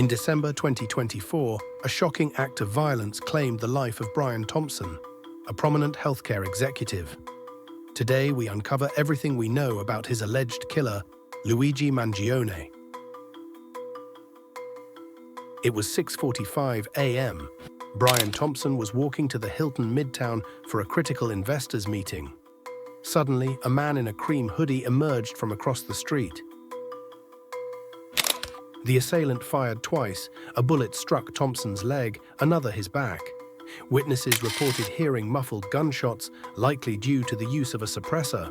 In December 2024, a shocking act of violence claimed the life of Brian Thompson, a prominent healthcare executive. Today, we uncover everything we know about his alleged killer, Luigi Mangione. It was 6:45 a.m. Brian Thompson was walking to the Hilton Midtown for a critical investors meeting. Suddenly, a man in a cream hoodie emerged from across the street. The assailant fired twice. A bullet struck Thompson's leg, another his back. Witnesses reported hearing muffled gunshots, likely due to the use of a suppressor.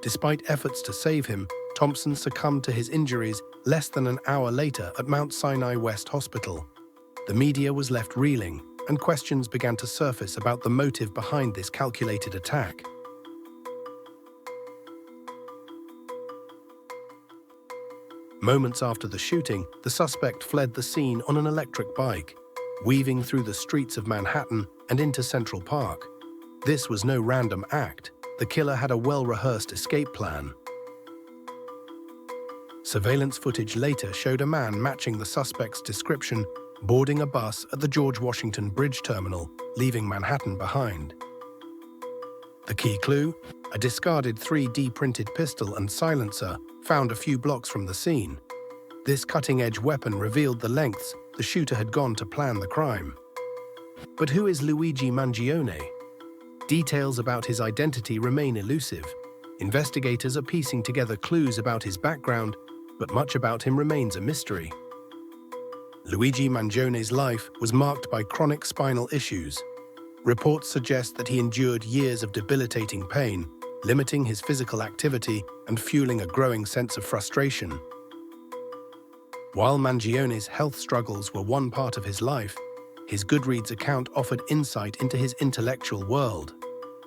Despite efforts to save him, Thompson succumbed to his injuries less than an hour later at Mount Sinai West Hospital. The media was left reeling, and questions began to surface about the motive behind this calculated attack. Moments after the shooting, the suspect fled the scene on an electric bike, weaving through the streets of Manhattan and into Central Park. This was no random act. The killer had a well-rehearsed escape plan. Surveillance footage later showed a man matching the suspect's description boarding a bus at the George Washington Bridge terminal, leaving Manhattan behind. The key clue? A discarded 3D-printed pistol and silencer found a few blocks from the scene. This cutting-edge weapon revealed the lengths the shooter had gone to plan the crime. But who is Luigi Mangione? Details about his identity remain elusive. Investigators are piecing together clues about his background, but much about him remains a mystery. Luigi Mangione's life was marked by chronic spinal issues. Reports suggest that he endured years of debilitating pain, limiting his physical activity and fueling a growing sense of frustration. While Mangione's health struggles were one part of his life, his Goodreads account offered insight into his intellectual world.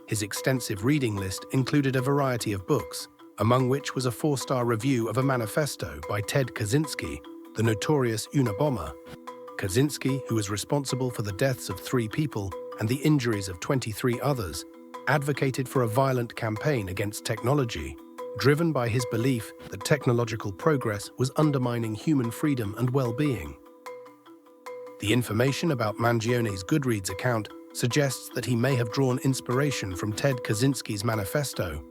His extensive reading list included a variety of books, among which was a 4-star review of a manifesto by Ted Kaczynski, the notorious Unabomber. Kaczynski, who was responsible for the deaths of 3 people and the injuries of 23 others, advocated for a violent campaign against technology, driven by his belief that technological progress was undermining human freedom and well-being. The information about Mangione's Goodreads account suggests that he may have drawn inspiration from Ted Kaczynski's manifesto.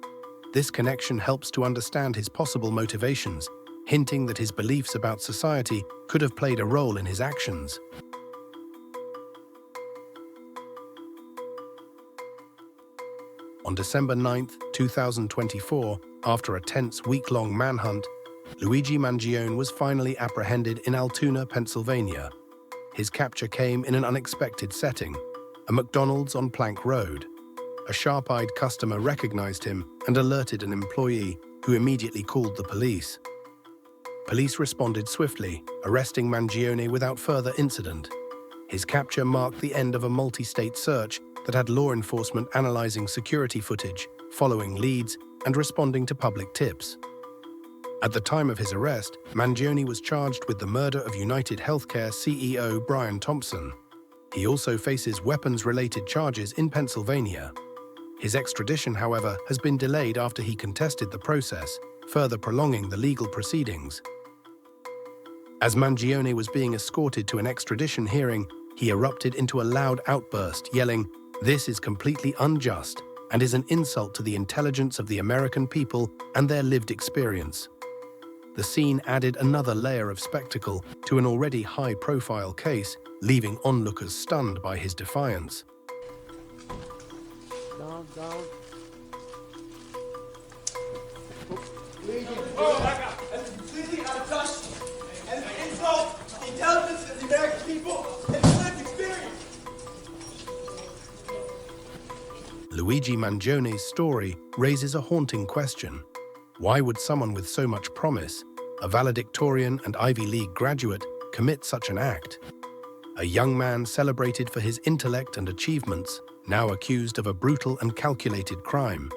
This connection helps to understand his possible motivations, hinting that his beliefs about society could have played a role in his actions. On December 9, 2024, after a tense week-long manhunt, Luigi Mangione was finally apprehended in Altoona, Pennsylvania. His capture came in an unexpected setting, a McDonald's on Plank Road. A sharp-eyed customer recognized him and alerted an employee, who immediately called the police. Police responded swiftly, arresting Mangione without further incident. His capture marked the end of a multi-state search that had law enforcement analyzing security footage, following leads, and responding to public tips. At the time of his arrest, Mangione was charged with the murder of UnitedHealthcare CEO Brian Thompson. He also faces weapons-related charges in Pennsylvania. His extradition, however, has been delayed after he contested the process, further prolonging the legal proceedings. As Mangione was being escorted to an extradition hearing, he erupted into a loud outburst, yelling, "This is completely unjust and is an insult to the intelligence of the American people and their lived experience." The scene added another layer of spectacle to an already high-profile case, leaving onlookers stunned by his defiance. Down. Oh my God! That's completely out of touch and an insult to the intelligence of the American people and their lived experience. Luigi Mangione's story raises a haunting question. Why would someone with so much promise, a valedictorian and Ivy League graduate, commit such an act? A young man celebrated for his intellect and achievements, now accused of a brutal and calculated crime.